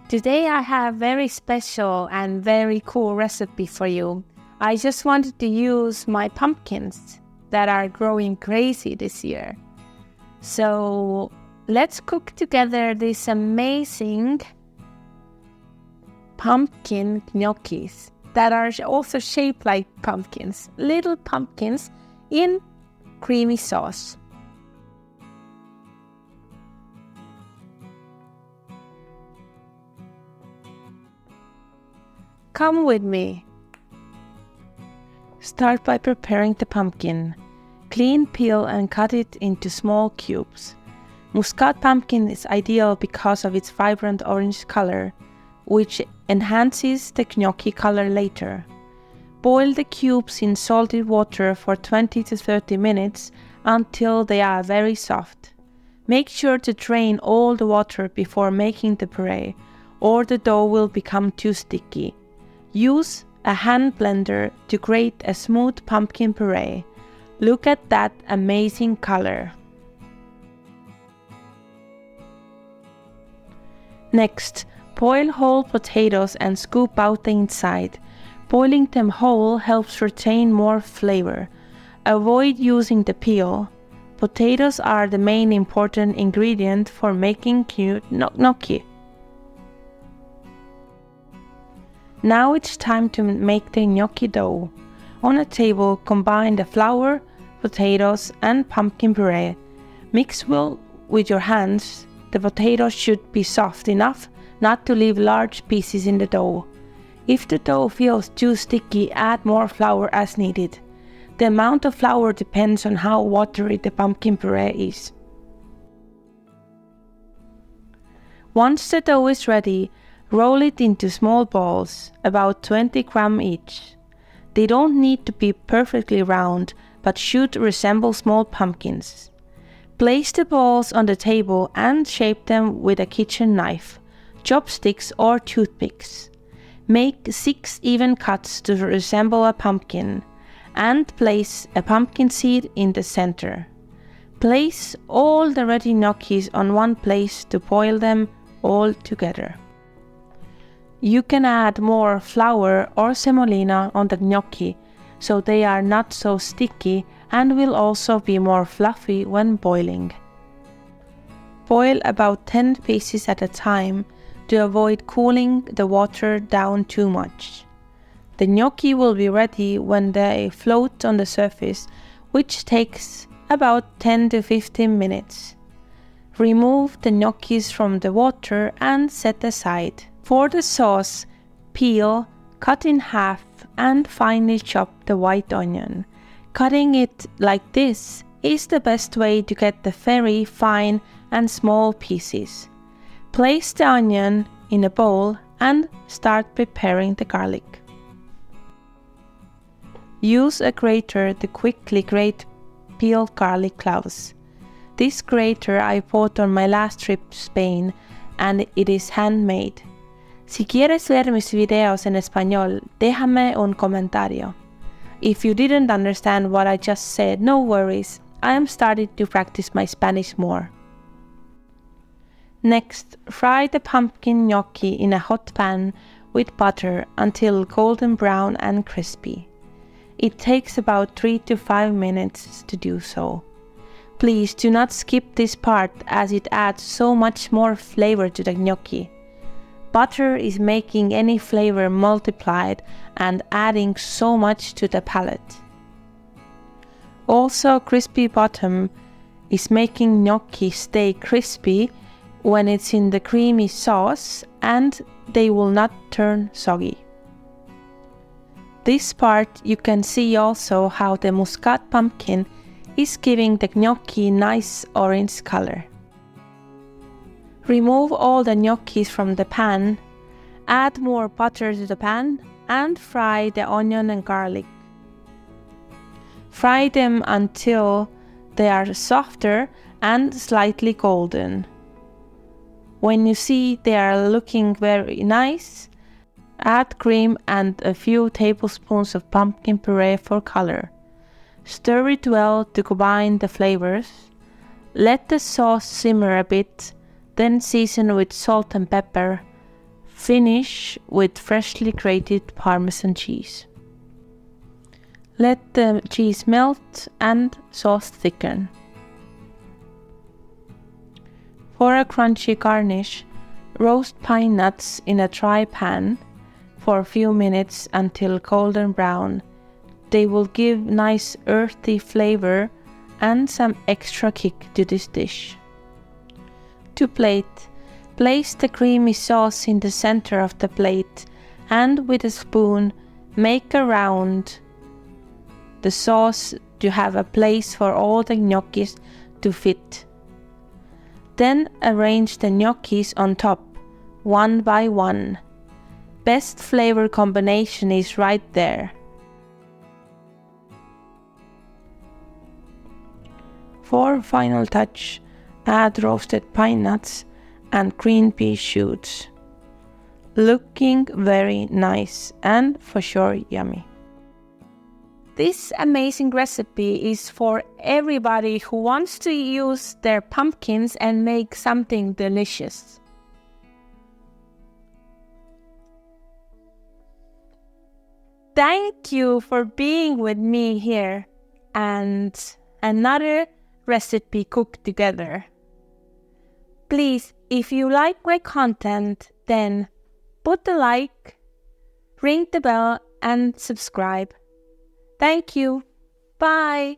Today I have a very special and very cool recipe for you. I just wanted to use my pumpkins that are growing crazy this year. So let's cook together these amazing pumpkin gnocchis that are also shaped like pumpkins, little pumpkins in creamy sauce. Come with me. Start by preparing the pumpkin. Clean, peel and cut it into small cubes. Muscat pumpkin is ideal because of its vibrant orange color, which enhances the gnocchi color later. Boil the cubes in salted water for 20 to 30 minutes until they are very soft. Make sure to drain all the water before making the puree, or the dough will become too sticky. Use a hand blender to grate a smooth pumpkin puree. Look at that amazing color. Next, boil whole potatoes and scoop out the inside. Boiling them whole helps retain more flavor. Avoid using the peel. Potatoes are the main important ingredient for making cute gnocchi. Now it's time to make the gnocchi dough. On a table, combine the flour, potatoes and pumpkin puree. Mix well with your hands. The potatoes should be soft enough not to leave large pieces in the dough. If the dough feels too sticky, add more flour as needed. The amount of flour depends on how watery the pumpkin puree is. Once the dough is ready, roll it into small balls, about 20 grams each. They don't need to be perfectly round, but should resemble small pumpkins. Place the balls on the table and shape them with a kitchen knife, chopsticks or toothpicks. Make 6 even cuts to resemble a pumpkin, and place a pumpkin seed in the center. Place all the ready gnocchis on one place to boil them all together. You can add more flour or semolina on the gnocchi, so they are not so sticky and will also be more fluffy when boiling. Boil about 10 pieces at a time to avoid cooling the water down too much. The gnocchi will be ready when they float on the surface, which takes about 10 to 15 minutes. Remove the gnocchis from the water and set aside. For the sauce, peel, cut in half and finely chop the white onion. Cutting it like this is the best way to get the very fine and small pieces. Place the onion in a bowl and start preparing the garlic. Use a grater to quickly grate peeled garlic cloves. This grater I bought on my last trip to Spain and it is handmade. Si quieres ver mis videos en español, déjame un comentario. If you didn't understand what I just said, no worries, I am starting to practice my Spanish more. Next, fry the pumpkin gnocchi in a hot pan with butter until golden brown and crispy. It takes about 3 to 5 minutes to do so. Please do not skip this part as it adds so much more flavor to the gnocchi. Butter is making any flavor multiplied and adding so much to the palate. Also, crispy bottom is making gnocchi stay crispy when it's in the creamy sauce and they will not turn soggy. This part you can see also how the muscat pumpkin is giving the gnocchi nice orange color. Remove all the gnocchis from the pan, add more butter to the pan, and fry the onion and garlic. Fry them until they are softer and slightly golden. When you see they are looking very nice, add cream and a few tablespoons of pumpkin puree for color. Stir it well to combine the flavors. Let the sauce simmer a bit, then season with salt and pepper. Finish with freshly grated Parmesan cheese. Let the cheese melt and sauce thicken. For a crunchy garnish, roast pine nuts in a dry pan for a few minutes until golden brown. They will give nice earthy flavor and some extra kick to this dish. To plate, place the creamy sauce in the center of the plate and with a spoon make around the sauce to have a place for all the gnocchis to fit. Then arrange the gnocchis on top, one by one. Best flavor combination is right there. For final touch, add roasted pine nuts and green pea shoots. Looking very nice and for sure yummy. This amazing recipe is for everybody who wants to use their pumpkins and make something delicious. Thank you for being with me here and another recipe cooked together. Please, if you like my content, then put a like, ring the bell and subscribe. Thank you. Bye.